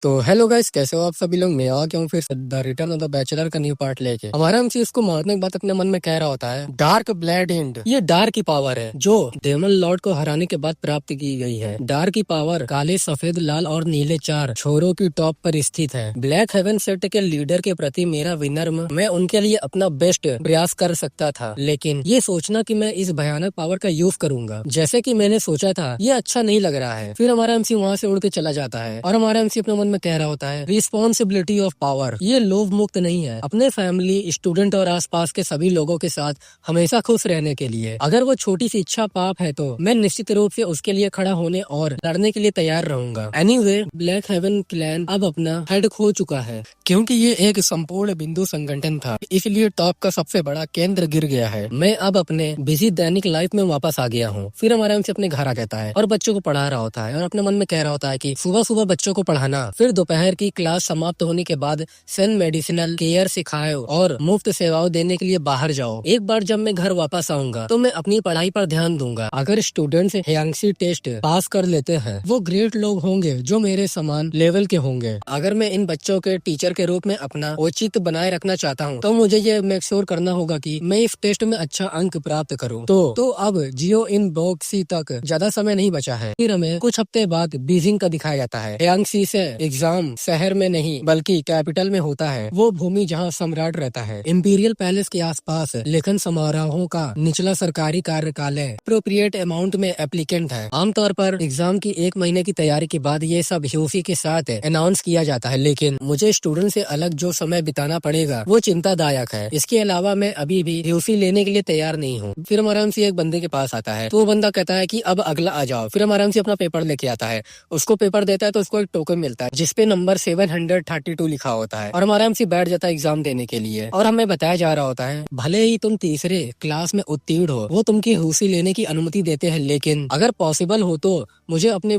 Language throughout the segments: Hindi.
तो हेलो गाइस, कैसे हो आप सभी लोग। मैं आ गया हूँ फिर the return of the bachelor का न्यू पार्ट लेके। हमारा एमसी इसको मारने के बाद अपने मन में कह रहा होता है, डार्क ब्लड एंड। ये डार्क की पावर है जो डेमन लॉर्ड को हराने के बाद प्राप्त की गई है। डार्क की पावर काले, सफेद, लाल और नीले चार छोरों की टॉप पर स्थित है। ब्लैक हेवन सेट के लीडर के प्रति मेरा विनम्र, मैं उनके लिए अपना बेस्ट प्रयास कर सकता था, लेकिन ये सोचना कि मैं इस भयानक पावर का यूज करूंगा जैसे कि मैंने सोचा था, ये अच्छा नहीं लग रहा है। फिर हमारा एमसी वहाँ से उड़ के चला जाता है और हमारा एमसी अपने मन में कह रहा होता है, रिस्पॉन्सिबिलिटी ऑफ पावर। ये लोभ मुक्त नहीं है, अपने फैमिली, स्टूडेंट और आसपास के सभी लोगों के साथ हमेशा खुश रहने के लिए। अगर वो छोटी सी इच्छा पाप है तो मैं निश्चित रूप से उसके लिए खड़ा होने और लड़ने के लिए तैयार रहूंगा। एनीवे, ब्लैक हेवन क्लैन अब अपना हेड खो चुका है क्योंकि ये एक संपूर्ण बिंदु संगठन था, इसलिए टॉप का सबसे बड़ा केंद्र गिर गया है। मैं अब अपने बिजी दैनिक लाइफ में वापस आ गया हूँ। फिर हमारा एमसी अपने घर आ कहता है और बच्चों को पढ़ा रहा होता है और अपने मन में कह रहा होता है कि सुबह सुबह बच्चों को पढ़ाना, फिर दोपहर की क्लास समाप्त होने के बाद सेन मेडिसिनल केयर सिखाओ और मुफ्त सेवाओं देने के लिए बाहर जाओ। एक बार जब मैं घर वापस आऊंगा तो मैं अपनी पढ़ाई पर ध्यान दूंगा। अगर स्टूडेंट्स हैंगसी टेस्ट पास कर लेते हैं, वो ग्रेट लोग होंगे जो मेरे समान लेवल के होंगे। अगर मैं इन बच्चों के टीचर के रूप में अपना औचित्य बनाए रखना चाहता हूँ तो मुझे ये मेक श्योर करना होगा कि मैं इस टेस्ट में अच्छा अंक प्राप्त करूँ। तो अब जियो इन बॉक्सी तक ज्यादा समय नहीं बचा है। फिर हमें कुछ हफ्ते बाद बीजिंग का दिखाया जाता है। हैंगसी से एग्जाम शहर में नहीं बल्कि कैपिटल में होता है, वो भूमि जहाँ सम्राट रहता है। इंपीरियल पैलेस के आसपास लेखन समारोहों का निचला सरकारी कार्यकालय अप्रोप्रिएट अमाउंट में एप्लीकेंट है। आमतौर पर एग्जाम की 1 महीने की तैयारी के बाद ये सब ह्यूफी के साथ अनाउंस किया जाता है, लेकिन मुझे स्टूडेंट से अलग जो समय बिताना पड़ेगा वो चिंतादायक है। इसके अलावा मैं अभी भी ह्यूफी लेने के लिए तैयार नहीं हूँ। फिर हमारा एमसी एक बंदे के पास आता है तो वो बंदा कहता है कि अब अगला आ जाओ। फिर हमारा एमसी अपना पेपर लेके आता है, उसको पेपर देता है तो उसको एक टोकन मिलता है जिसपे नंबर 732 लिखा होता है और हमारा एमसी बैठ जाता है एग्जाम देने के लिए। और हमें बताया जा रहा होता है, भले ही तुम तीसरे क्लास में उत्तीर्ण हो, वो तुमकी ह्यूसी लेने की अनुमति देते हैं, लेकिन अगर पॉसिबल हो तो मुझे अपने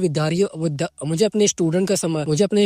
मुझे अपने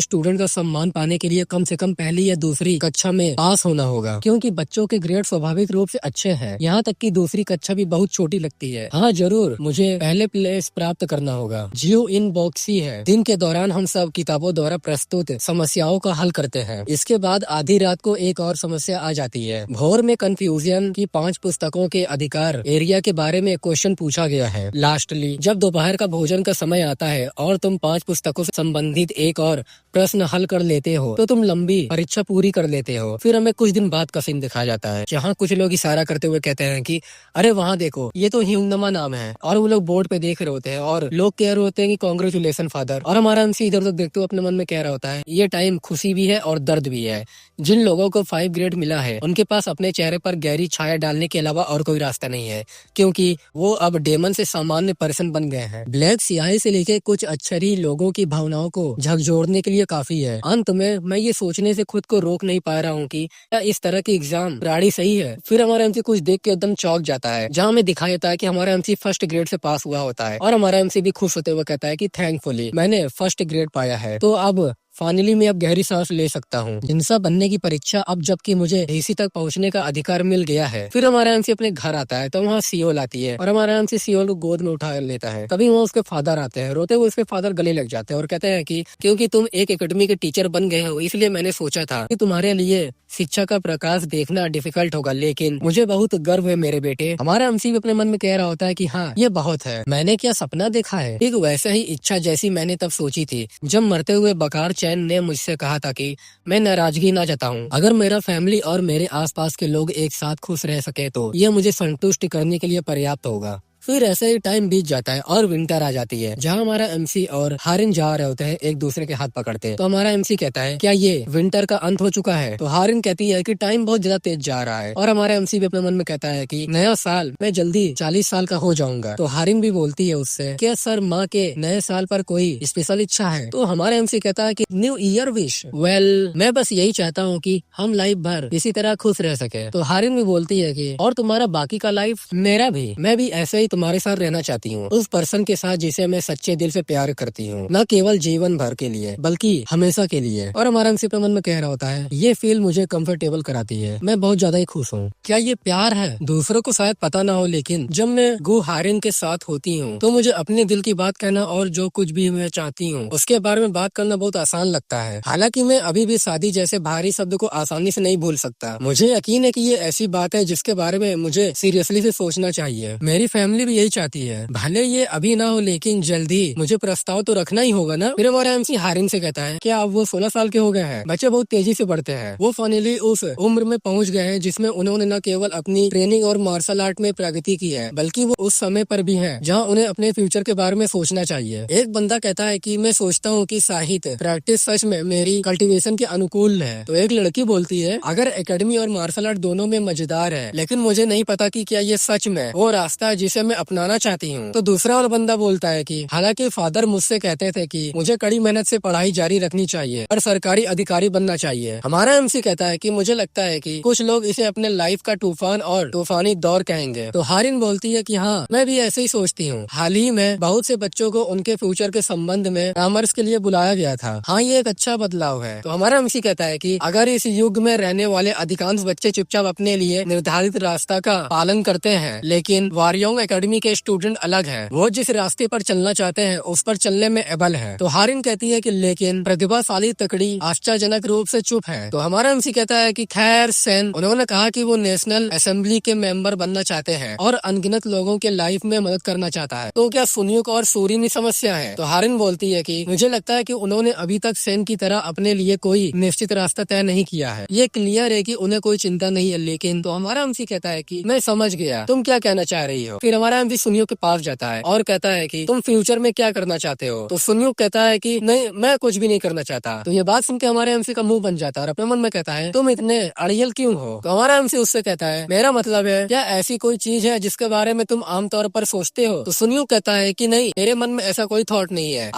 स्टूडेंट का सम्मान पाने के लिए कम से कम पहली या दूसरी कक्षा में पास होना होगा, क्योंकि बच्चों के ग्रेड स्वाभाविक रूप से अच्छे हैं। यहाँ तक कि दूसरी कक्षा भी बहुत छोटी लगती है। हाँ जरूर, मुझे पहले प्लेस प्राप्त करना होगा। जियो इन बॉक्सी है। दिन के दौरान हम सब किताबों द्वारा प्रस्तुत समस्याओं का हल करते हैं। इसके बाद आधी रात को एक और समस्या आ जाती है। भोर में कंफ्यूजन की 5 पुस्तकों के अधिकार एरिया के बारे में क्वेश्चन पूछा गया है। लास्टली, जब दोपहर का भोजन का समय आता है और तुम 5 पुस्तकों से संबंधित एक और प्रश्न हल कर लेते हो तो तुम लंबी परीक्षा पूरी कर लेते हो। फिर हमें कुछ दिन बाद का सीन दिखाया जाता है जहाँ कुछ लोग इशारा करते हुए कहते हैं कि अरे वहाँ देखो, ये तो ह्यूनमा नाम है। और वो लोग बोर्ड पे देख रहे होते हैं और लोग कह रहे होते हैं कि कांग्रेचुलेशन फादर। और हमारा एमसी इधर उधर देखते हुए अपने मन में कह रहा होता है, ये टाइम खुशी भी है और दर्द भी है। जिन लोगों को 5 ग्रेड मिला है उनके पास अपने चेहरे पर गहरी छाया डालने के अलावा और कोई रास्ता नहीं है, क्योंकि वो अब डेमन से सामान्य पर्सन बन गए हैं। ब्लैक सियाही से लेके कुछ अक्षरी लोगों की भावनाओं को झकझोरने के लिए काफी है। अंत में मैं ये सोचने से खुद को रोक नहीं पा रहा हूँ कि क्या इस तरह की एग्जाम प्राणी सही है। फिर हमारा एमसी कुछ देख के एकदम चौंक जाता है, जहाँ हमें दिखाया जाता है कि हमारा एमसी फर्स्ट ग्रेड से पास हुआ होता है और हमारा एमसी भी खुश होते हुए कहता है कि थैंकफुली मैंने फर्स्ट ग्रेड पाया है, तो अब फाइनली मैं अब गहरी सांस ले सकता हूँ। जिनसा बनने की परीक्षा अब जबकि मुझे एसी तक पहुँचने का अधिकार मिल गया है। फिर हमारा एमसी अपने घर आता है तो वहाँ सियोल आती है और हमारा एमसी सियोल को गोद में उठा लेता है। तभी वहाँ उसके फादर आते हैं। रोते हुए उसके फादर गले लग जाते हैं और कहते हैं कि क्योंकि तुम एक एकेडमी के टीचर बन गए हो, इसलिए मैंने सोचा था कि तुम्हारे लिए शिक्षा का प्रकाश देखना डिफिकल्ट होगा, लेकिन मुझे बहुत गर्व है मेरे बेटे। हमारा एमसी भी अपने मन में कह रहा होता है कि हाँ, ये बहुत है। मैंने क्या सपना देखा है, एक वैसा ही इच्छा जैसी मैंने तब सोची थी जब मरते हुए बकार चैन ने मुझसे कहा था कि मैं नाराजगी ना जताऊं। अगर मेरा फैमिली और मेरे आसपास के लोग एक साथ खुश रह सके तो यह मुझे संतुष्ट करने के लिए पर्याप्त होगा। फिर ऐसे ही टाइम बीत जाता है और विंटर आ जाती है, जहाँ हमारा एमसी और हारिन जा रहे होते हैं एक दूसरे के हाथ पकड़ते। तो हमारा एमसी कहता है, क्या ये विंटर का अंत हो चुका है? तो हारिन कहती है कि टाइम बहुत ज्यादा तेज जा रहा है। और हमारा एमसी भी अपने मन में कहता है कि नया साल, मैं जल्दी 40 साल का हो जाऊंगा। तो हारिन भी बोलती है उससे, क्या सर माँ के नए साल पर कोई स्पेशल इच्छा है? तो हमारा एमसी कहता है कि न्यू ईयर विश। वेल, मैं बस यही चाहता हूँ कि हम लाइफ भर इसी तरह खुश रह सके। तो हारिन भी बोलती है कि और तुम्हारा बाकी का लाइफ? मेरा भी, मैं भी ऐसे ही तुम्हारे साथ रहना चाहती हूँ, उस पर्सन के साथ जिसे मैं सच्चे दिल से प्यार करती हूँ, न केवल जीवन भर के लिए बल्कि हमेशा के लिए। और हमारा एमसी अपने मन में कह रहा होता है, ये फील मुझे कंफर्टेबल कराती है, मैं बहुत ज्यादा ही खुश हूँ। क्या ये प्यार है? दूसरों को शायद पता ना हो, लेकिन जब मैं गो हारिन के साथ होती हूँ तो मुझे अपने दिल की बात कहना और जो कुछ भी मैं चाहती हूँ उसके बारे में बात करना बहुत आसान लगता है। हालांकि मैं अभी भी शादी जैसे भारी शब्द को आसानी से नहीं भूल सकता। मुझे यकीन है कि ये ऐसी बात है जिसके बारे में मुझे सीरियसली से सोचना चाहिए। मेरी फैमिली भी यही चाहती है, भले ये अभी ना हो लेकिन जल्दी मुझे प्रस्ताव तो रखना ही होगा ना। फिर हमारा एमसी हारिन से कहता है, क्या अब वो 16 साल के हो गए हैं? बच्चे बहुत तेजी से बढ़ते हैं। वो फाइनली उस उम्र में पहुंच गए हैं जिसमें उन्होंने न केवल अपनी ट्रेनिंग और मार्शल आर्ट में प्रगति की है, बल्कि वो उस समय पर भी है जहां उन्हें अपने फ्यूचर के बारे में सोचना चाहिए। एक बंदा कहता है कि मैं सोचता हूँ कि साहित्य प्रैक्टिस सच में मेरी कल्टीवेशन के अनुकूल है। तो एक लड़की बोलती है, अगर एकेडमी और मार्शल आर्ट दोनों में मजेदार है, लेकिन मुझे नहीं पता कि क्या ये सच में वो रास्ता है जिसे मैं अपनाना चाहती हूँ। तो दूसरा वाला बंदा बोलता है कि हालांकि फादर मुझसे कहते थे कि मुझे कड़ी मेहनत से पढ़ाई जारी रखनी चाहिए और सरकारी अधिकारी बनना चाहिए। हमारा एमसी कहता है कि मुझे लगता है कि कुछ लोग इसे अपने लाइफ का तूफान और तूफानी दौर कहेंगे। तो हारिन बोलती है कि हाँ, मैं भी ऐसे ही सोचती हूँ। हाल ही में बहुत से बच्चों को उनके फ्यूचर के संबंध में परामर्श के लिए बुलाया गया था। हाँ, ये एक अच्छा बदलाव है। तो हमारा एमसी कहता है कि अगर इस युग में रहने वाले अधिकांश बच्चे चुपचाप अपने लिए निर्धारित रास्ता का पालन करते हैं, लेकिन वारियोंग एकेडमी के स्टूडेंट अलग है। वो जिस रास्ते पर चलना चाहते हैं उस पर चलने में एबल है। तो हारिन कहती है कि लेकिन प्रतिभाशाली तकड़ी आश्चर्यजनक रूप से चुप है। तो हमारा एमसी कहता है कि खैर सेन, उन्होंने कहा कि वो नेशनल असेंबली के मेंबर बनना चाहते हैं और अनगिनत लोगों के लाइफ में मदद करना चाहता है। तो क्या सुनियोक और सूरीन समस्या है? तो हारिन बोलती है कि मुझे लगता है कि उन्होंने अभी तक सेन की तरह अपने लिए कोई निश्चित रास्ता तय नहीं किया है। ये क्लियर है कि उन्हें कोई चिंता नहीं है, लेकिन तो हमारा एमसी कहता है कि मैं समझ गया, तुम क्या कहना चाह रही हो। फिर हमारा एमसी सुनियोक के पास जाता है और कहता है कि तुम फ्यूचर में क्या करना चाहते हो। तो सुनियोक कहता है कि नहीं, मैं कुछ भी नहीं करना चाहता। तो ये बात सुन के हमारे एमसी का मुंह बन जाता है और अपने मन में कहता है, तुम इतने अड़ियल क्यों हो। तो हमारा एमसी उससे कहता है, मेरा मतलब है क्या ऐसी कोई चीज है जिसके बारे में तुम आमतौर पर सोचते हो। तो सुनियोक कहता है कि नहीं, मेरे मन में ऐसा कोई थॉट नहीं है।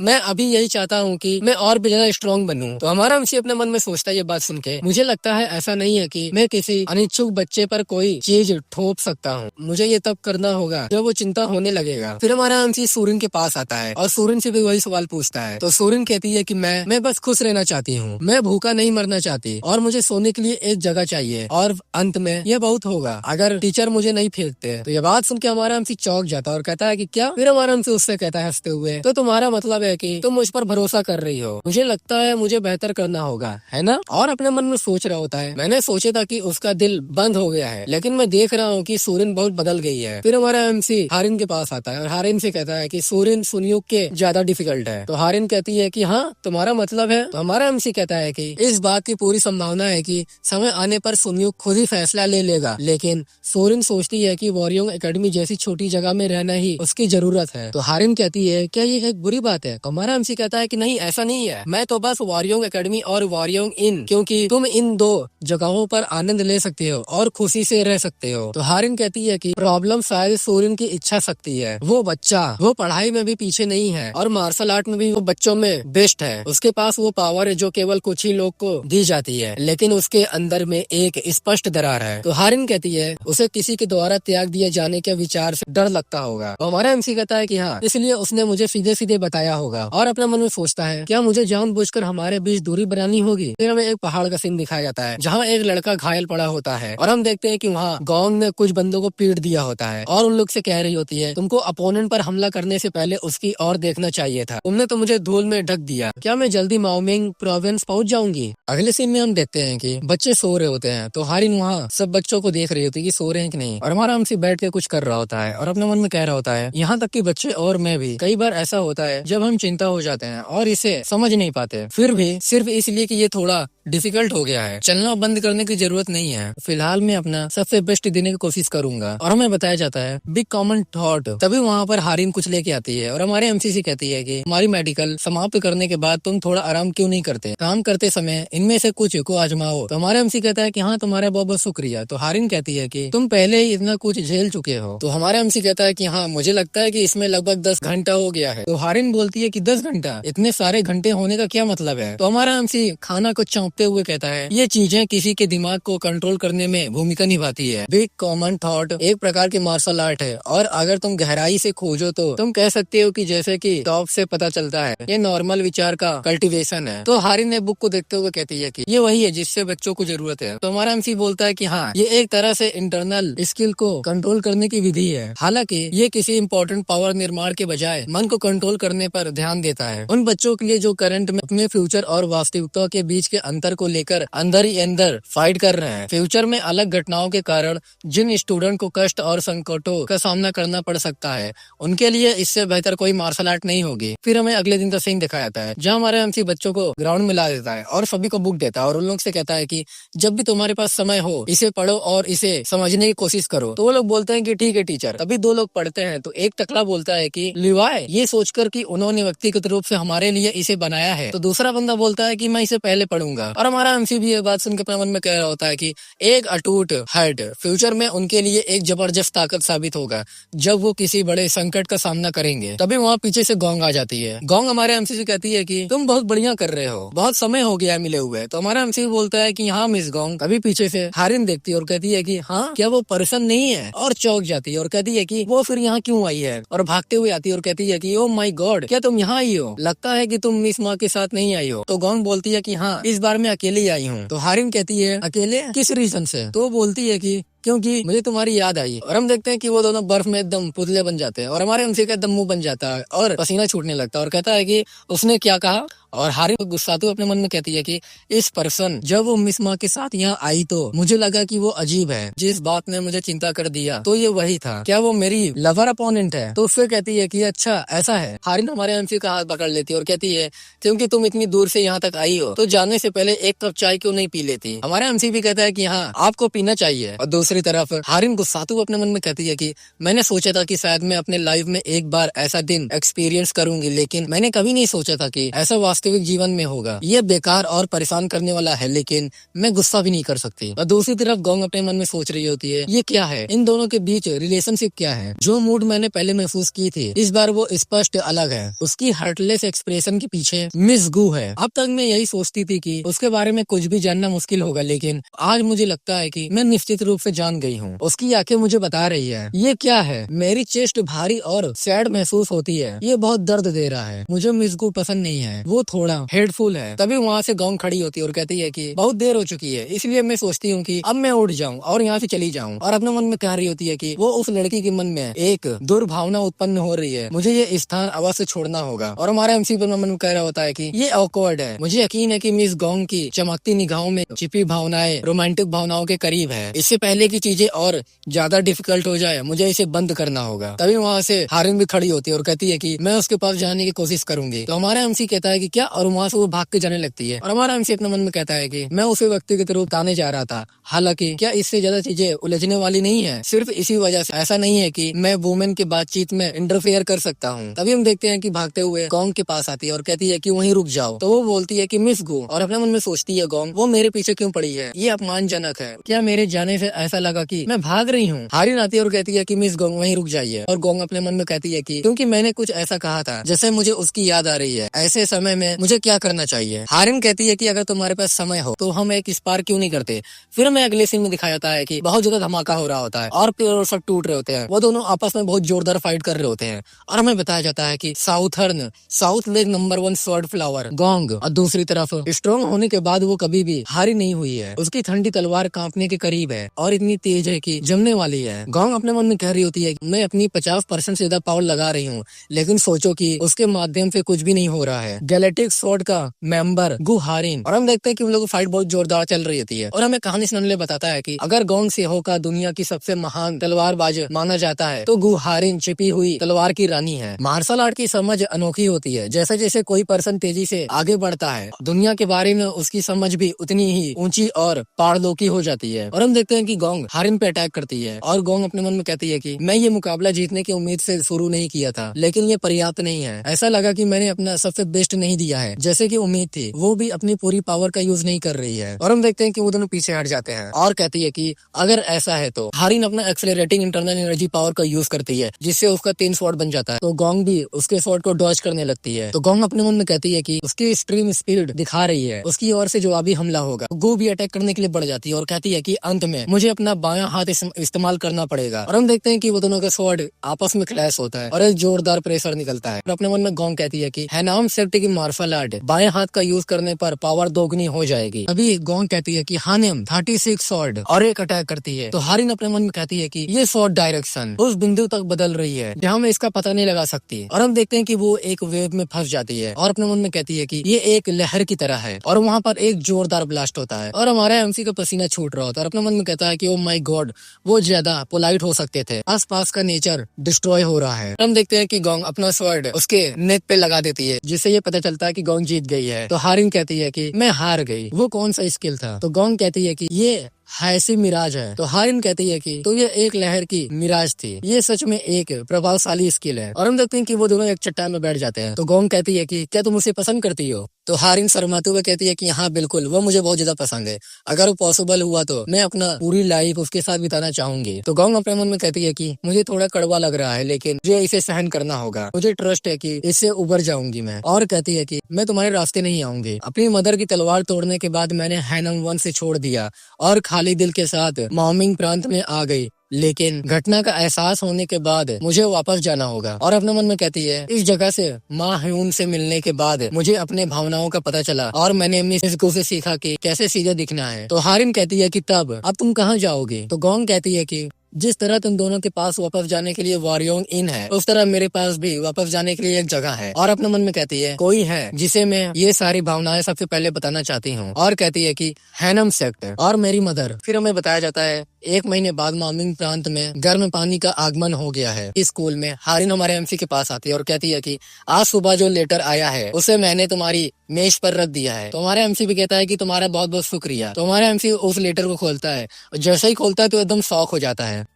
मैं अभी यही चाहता हूँ कि मैं और भी ज्यादा स्ट्रॉन्ग बनूं। तो हमारा एमसी अपने मन में सोचता है ये बात सुन के, मुझे लगता है ऐसा नहीं है कि मैं किसी अनिच्छुक बच्चे पर कोई चीज थोप सकता हूँ। मुझे ये तब करना होगा जब वो चिंता होने लगेगा। फिर हमारा एमसी सूरिन के पास आता है और सूरिन से भी वही सवाल पूछता है। तो सूरिन कहती है कि मैं बस खुश रहना चाहती हूँ, मैं भूखा नहीं मरना चाहती और मुझे सोने के लिए एक जगह चाहिए और अंत में ये बहुत होगा अगर टीचर मुझे नहीं फेंकते। तो ये बात सुन के हमारा एमसी चौंक जाता है और कहता है कि क्या। फिर हमारा एमसी उससे कहता है हंसते हुए, तो तुम्हारा मतलब है कि तुम मुझ पर भरोसा कर रही हो। मुझे लगता है मुझे बेहतर करना होगा, है ना। और अपने मन में सोच रहा होता है, मैंने सोचा था कि उसका दिल बंद हो गया है, लेकिन मैं देख रहा हूँ कि सूरिन बहुत बदल गई है। फिर हमारा एमसी हारिन के पास आता है और हारिन से कहता है कि सूरिन सुनियोक के ज्यादा डिफिकल्ट है। तो हारिन कहती है कि हाँ, तुम्हारा मतलब है। तो हमारा एमसी कहता है कि इस बात की पूरी संभावना है कि समय आने पर सुनियोक खुद ही फैसला ले लेगा, लेकिन सूरिन सोचती है कि वारियोंग एकेडमी जैसी छोटी जगह में रहना ही उसकी जरूरत है। तो हारिन कहती है, क्या ये एक बुरी बात है। तो हमारा एमसी कहता है कि नहीं, ऐसा नहीं है, मैं तो बस वारियोंग एकेडमी और वारियोंग इन, क्योंकि तुम इन दो जगहों पर आनंद ले सकते हो और खुशी से रह सकते हो। तो हारिन कहती है कि प्रॉब्लम शायद सूरिन की इच्छा शक्ति है। वो बच्चा वो पढ़ाई में भी पीछे नहीं है और मार्शल आर्ट में भी वो बच्चों में बेस्ट है। उसके पास वो पावर है जो केवल कुछ ही लोग को दी जाती है, लेकिन उसके अंदर में एक स्पष्ट दरार है। तो हारिन कहती है उसे किसी के द्वारा त्याग दिए जाने के विचार से डर लगता होगा। तो हमारा एमसी कहता है कि हाँ, इसलिए उसने मुझे सीधे सीधे बताया होगा। और अपने मन में सोचता है, क्या मुझे जानबूझकर हमारे बीच दूरी बनानी होगी। फिर हमें एक पहाड़ का सीन दिखाया जाता है जहाँ एक लड़का घायल पड़ा होता है और हम देखते हैं कि वहाँ गॉन्ग ने कुछ बंदों को पीट दिया होता है और उन लोग से कह रही होती है, तुमको अपोनेंट पर हमला करने से पहले उसकी और देखना चाहिए था, तुमने तो मुझे धूल में ढक दिया। क्या मैं जल्दी माओमिंग प्रोविंस पहुंच जाऊंगी। अगले सीन में हम देखते हैं कि बच्चे सो रहे होते हैं। तो हारिन वहाँ सब बच्चों को देख रही होती है कि सो रहे हैं कि नहीं, और हमारा हमसे बैठ के कुछ कर रहा होता है और अपने मन में कह रहा होता है, यहाँ तक कि बच्चे और मैं भी कई बार ऐसा होता है जब हम चिंता हो जाते हैं और इसे समझ नहीं पाते, फिर भी सिर्फ इसलिए कि ये थोड़ा डिफिकल्ट हो गया है। चलना बंद करने की जरूरत नहीं है, फिलहाल मैं अपना सबसे बेस्ट देने की कोशिश करूंगा। और हमें बताया जाता है बिग कॉमन थॉट। तभी वहाँ पर हारिन कुछ लेके आती है और हमारे एमसीसी कहती है कि हमारी मेडिकल समाप्त करने के बाद तुम थोड़ा आराम क्यों नहीं करते, काम करते समय इनमें से कुछ को आजमाओ। तो हमारे एमसी कहता है कि हाँ, तुम्हारा बहुत बहुत शुक्रिया। तो हारिन कहती है कि तुम पहले ही इतना कुछ झेल चुके हो। तो हमारे एमसी कहता है कि हाँ, मुझे लगता है कि इसमें लगभग 10 घंटा हो गया है। तो हारिन बोलती है कि 10 घंटा, इतने सारे घंटे होने का क्या मतलब है। तो हमारा एमसी खाना को रुकते हुए कहता है, ये चीजें किसी के दिमाग को कंट्रोल करने में भूमिका निभाती है। बिग कॉमन थॉट एक प्रकार की मार्शल आर्ट है, और अगर तुम गहराई से खोजो तो तुम कह सकते हो कि जैसे कि टॉप से पता चलता है, ये नॉर्मल विचार का कल्टीवेशन है। तो हारिन ने बुक को देखते हुए कहती है कि ये वही है जिससे बच्चों को जरूरत है। तो हमारा एमसी बोलता है कि हाँ, ये एक तरह से इंटरनल स्किल को कंट्रोल करने की विधि है। हालांकि ये किसी इंपॉर्टेंट पावर निर्माण के बजाय मन को कंट्रोल करने पर ध्यान देता है। उन बच्चों के लिए जो करंट में अपने फ्यूचर और वास्तविकता के बीच के अंतर को लेकर अंदर ही अंदर फाइट कर रहे हैं। फ्यूचर में अलग घटनाओं के कारण जिन स्टूडेंट को कष्ट और संकटों का सामना करना पड़ सकता है, उनके लिए इससे बेहतर कोई मार्शल आर्ट नहीं होगी। फिर हमें अगले दिन का सीन दिखाया जाता है, जहाँ हमारे एमसी बच्चों को ग्राउंड में ला देता है और सभी को बुक देता है और उन लोग से कहता है कि जब भी तुम्हारे पास समय हो, इसे पढ़ो और इसे समझने की कोशिश करो। तो वो लोग बोलते हैं कि ठीक है टीचर। तभी दो लोग पढ़ते हैं तो एक टकला बोलता है कि लिवाय, ये सोचकर कि उन्होंने व्यक्तिगत रूप से हमारे लिए इसे बनाया है। तो दूसरा बंदा बोलता है कि मैं इसे पहले पढ़ूंगा। और हमारा एमसी भी ये बात सुनकर अपने मन में कह रहा होता है कि एक अटूट हेड फ्यूचर में उनके लिए एक जबरदस्त ताकत साबित होगा जब वो किसी बड़े संकट का सामना करेंगे। तभी वहाँ पीछे से गोंग आ जाती है। गोंग हमारे एमसी से कहती है कि तुम बहुत बढ़िया कर रहे हो, बहुत समय हो गया मिले हुए। तो हमारा एमसी बोलता है कि हाँ मिस गोंग। तभी पीछे से हारिन देखती है और कहती है कि हाँ, क्या वो पर्सन नहीं है? और चौंक जाती है और कहती है कि वो फिर यहाँ क्यों आई है, और भागते हुए आती है और कहती है कि ओ माय गॉड, क्या तुम यहाँ आई हो? लगता है कि तुम मिस माँ के साथ नहीं आई हो। तो गोंग बोलती है कि हाँ, इस बार मैं अकेले आई हूँ। तो हारिन कहती है अकेले, किस रीजन से? तो बोलती है कि क्योंकि मुझे तुम्हारी याद आई। और हम देखते हैं कि वो दोनों बर्फ में एकदम पुतले बन जाते हैं और हमारे एमसी का एकदम मुंह बन जाता है और पसीना छूटने लगता है और कहता है कि उसने क्या कहा। और हारिन गुस्साते हुए अपने मन में कहती है कि इस पर्सन जब वो मिस माँ के साथ यहाँ आई तो मुझे लगा कि वो अजीब है, जिस बात ने मुझे चिंता कर दिया तो ये वही था। क्या वो मेरी लवर अपोनेंट है? तो फिर कहती है कि अच्छा ऐसा है। हारिन हमारे एमसी का हाथ पकड़ लेती है और कहती है क्योंकि तुम इतनी दूर से यहाँ तक आई हो तो जाने से पहले एक कप चाय क्यों नहीं पी लेती? हमारा एमसी भी कहता है कि हाँ, आपको पीना चाहिए। और दूसरी तरफ हारिन गुस्साते हुए अपने मन में कहती है कि मैंने सोचा था कि शायद मैं अपने लाइफ में एक बार ऐसा दिन एक्सपीरियंस करूंगी, लेकिन मैंने कभी नहीं सोचा था कि ऐसा वास्तविक जीवन में होगा। ये बेकार और परेशान करने वाला है, लेकिन मैं गुस्सा भी नहीं कर सकती। और दूसरी तरफ गोंग अपने मन में सोच रही होती है ये क्या है, इन दोनों के बीच रिलेशनशिप क्या है? जो मूड मैंने पहले महसूस की थी इस बार वो स्पष्ट अलग है। उसकी हार्टलेस एक्सप्रेशन के पीछे मिस गू है। अब तक मैं यही सोचती थी कि उसके बारे में कुछ भी जानना मुश्किल होगा, लेकिन आज मुझे लगता है कि मैं निश्चित रूप से जान गई हूँ। उसकी आंखें मुझे बता रही है ये क्या है। मेरी चेस्ट भारी और सैड महसूस होती है, ये बहुत दर्द दे रहा है। मुझे मिस गू पसंद नहीं है, वो थोड़ा हेडफुल है। तभी वहाँ से गोंग खड़ी होती है और कहती है कि बहुत देर हो चुकी है, इसलिए मैं सोचती हूँ कि अब मैं उठ जाऊँ और यहाँ से चली जाऊँ। और अपने मन में कह रही होती है कि वो उस लड़की के मन में एक दुर्भावना उत्पन्न हो रही है, मुझे ये स्थान अवश्य छोड़ना होगा। और हमारा एमसी मन में कह रहा होता है कि ये ऑकवर्ड है। मुझे यकीन है कि मिस गोंग की चमकती निगाहों में छिपी भावनाएं रोमांटिक भावनाओं के करीब है। इससे पहले की चीजें और ज्यादा डिफिकल्ट हो जाए मुझे इसे बंद करना होगा। तभी वहाँ से हारिन भी खड़ी होती है और कहती है कि मैं उसके पास जाने की कोशिश करूंगी। तो हमारा एमसी कहता है कि क्या, और वहाँ से वो भाग के जाने लगती है। और हमारा एमसी अपने मन में कहता है कि मैं उसे व्यक्तिगत रूप बताने जा रहा था, हालांकि क्या इससे ज्यादा चीजें उलझने वाली नहीं है। सिर्फ इसी वजह से ऐसा नहीं है कि मैं वुमेन के बातचीत में इंटरफेयर कर सकता हूँ। तभी हम देखते हैं कि भागते हुए गोंग के पास आती है और कहती है कि वहीं रुक जाओ। तो वो बोलती है कि मिस गो। और अपने मन में सोचती है गोंग वो मेरे पीछे क्यों पड़ी है, ये अपमानजनक है। क्या मेरे जाने से ऐसा लगा कि मैं भाग रही हूँ? हारिन आती है और कहती है कि मिस गोंग वहीं रुक जाइए। और गोंग अपने मन में कहती है कि क्योंकि मैंने कुछ ऐसा कहा था जैसे मुझे उसकी याद आ रही है, ऐसे समय में मुझे क्या करना चाहिए? हारिन कहती है कि अगर तुम्हारे पास समय हो तो हम एक स्पार क्यों नहीं करते। फिर हमें अगले सीन में दिखाया जाता है कि बहुत ज्यादा धमाका हो रहा होता है और पेड़ सब टूट रहे होते हैं। वो दोनों आपस में बहुत जोरदार फाइट कर रहे होते हैं और हमें बताया जाता है कि south leg number 1 sword flower gong और दूसरी तरफ स्ट्रॉन्ग होने के बाद वो कभी भी हारी नहीं हुई है। उसकी ठंडी तलवार कांपने के करीब है और इतनी तेज है कि जमने वाली है। गोंग अपने मन में कह रही होती है मैं अपनी 50% से ज्यादा पावर लगा रही हूँ, लेकिन सोचो कि उसके माध्यम से कुछ भी नहीं हो रहा है। गैलेक्टिक स्वॉर्ड का मेंबर गु हारिन। और हम देखते हैं कि उन लोगों की फाइट बहुत जोरदार चल रही होती है और हमें कहानी सुनाने बताता है कि अगर गोंग सेहो का दुनिया की सबसे महान तलवारबाज माना जाता है तो गु हारिन छिपी हुई तलवार की रानी है। मार्शल आर्ट की समझ अनोखी होती है। जैसे जैसे कोई पर्सन तेजी से आगे बढ़ता है दुनिया के बारे में उसकी समझ भी उतनी ही ऊंची और पारदर्शी हो जाती है। और हम देखते हैं कि गोंग गोंग हारिन पे अटैक करती है और गोंग अपने मन में कहती है कि मैं ये मुकाबला जीतने की उम्मीद से शुरू नहीं किया था, लेकिन ये पर्याप्त नहीं है। ऐसा लगा कि मैंने अपना सबसे बेस्ट नहीं दिया है, जैसे कि उम्मीद थी। वो भी अपनी पूरी पावर का यूज नहीं कर रही है और हम देखते हैं कि वो दोनों पीछे हट जाते हैं और कहती है कि अगर ऐसा है तो हारिन अपना एक्सेलरेटिंग इंटरनल एनर्जी पावर का यूज करती है, जिससे उसका 3 स्वॉर्ड बन जाता है। तो गोंग भी उसके स्वॉर्ड को डॉज करने लगती है। तो गोंग अपने मन में कहती है कि उसकी एक्सट्रीम स्पीड दिखा रही है, उसकी ओर से जवाबी हमला होगा। गो भी अटैक करने के लिए बढ़ जाती है और कहती है कि अंत में मुझे अपना बायां हाथ इस्तेमाल करना पड़ेगा। और हम देखते हैं कि वो दोनों का स्वॉर्ड आपस में क्लैश होता है और एक जोरदार प्रेशर निकलता है। और अपने मन में गोंग कहती है कि हैनाम सेफ्टी की मार्शल आर्ट बाएं हाथ का यूज करने पर पावर दोगुनी हो जाएगी। अभी गोंग कहती है कि हानिम 36 स्वॉर्ड और एक अटैक करती है। तो हारिन अपने मन में कहती है कि ये स्वॉर्ड डायरेक्शन उस बिंदु तक बदल रही है जहाँ मैं इसका पता नहीं लगा सकती। और हम देखते हैं कि वो एक वेव में फंस जाती है और अपने मन में कहती है कि ये एक लहर की तरह है और वहाँ पर एक जोरदार ब्लास्ट होता है और हमारा एमसी का पसीना छूट रहा होता है और अपने मन में कहता है कि ओ माय गॉड, वो ज्यादा पोलाइट हो सकते थे, आसपास का नेचर डिस्ट्रॉय हो रहा है। हम देखते हैं कि गोंग अपना स्वर्ड उसके नेक पे लगा देती है, जिससे ये पता चलता है कि गोंग जीत गई है। तो हारिन कहती है कि मैं हार गई, वो कौन सा स्किल था? तो गोंग कहती है कि ये ऐसी मिराज है। तो हारिन कहती है कि तो ये एक लहर की मिराज थी, ये सच में एक प्रभावशाली स्किल है। और हम देखते हैं कि वो दोनों एक चट्टान में बैठ जाते हैं। तो गोंग कहती है कि क्या तुम उसे पसंद करती हो? तो हारिन शर्माते हुए कहती है कि हाँ बिल्कुल, वो मुझे बहुत ज्यादा पसंद है, अगर वो पॉसिबल हुआ तो मैं अपना पूरी लाइफ उसके साथ बिताना चाहूंगी। तो गोंग अपने मन में कहती है कि मुझे थोड़ा कड़वा लग रहा है, लेकिन मुझे इसे सहन करना होगा, मुझे ट्रस्ट है कि इससे उबर जाऊंगी मैं। और कहती है कि मैं तुम्हारे रास्ते नहीं आऊंगी। अपनी मदर की तलवार तोड़ने के बाद मैंने हैनम वन से छोड़ दिया और खाली दिल के साथ माओमिंग प्रांत में आ गई, लेकिन घटना का एहसास होने के बाद मुझे वापस जाना होगा। और अपने मन में कहती है इस जगह से माँ ह्यून से मिलने के बाद मुझे अपने भावनाओं का पता चला और मैंने अपनी सिस्को से सीखा कि कैसे सीधे दिखना है। तो हारिन कहती है कि तब अब तुम कहाँ जाओगे? तो गोंग कहती है कि जिस तरह तुम दोनों के पास वापस जाने के लिए वॉरियोंग इन है, उस तरह मेरे पास भी वापस जाने के लिए एक जगह है। और अपने मन में कहती है कोई है जिसे मैं ये सारी भावनाएं सबसे पहले बताना चाहती हूँ। और कहती है कि हैनम सेक्टर और मेरी मदर। फिर हमें बताया जाता है 1 महीने बाद मामिंग प्रांत में गर्म पानी का आगमन हो गया है। इस स्कूल में हारिन हमारे एमसी के पास आती है और कहती है कि आज सुबह जो लेटर आया है उसे मैंने तुम्हारी मेज पर रख दिया है। तो हमारा एमसी भी कहता है कि तुम्हारा बहुत बहुत शुक्रिया। तो हमारा एमसी उस लेटर को खोलता है और जैसे ही खोलता है तो एकदम शॉक हो जाता है।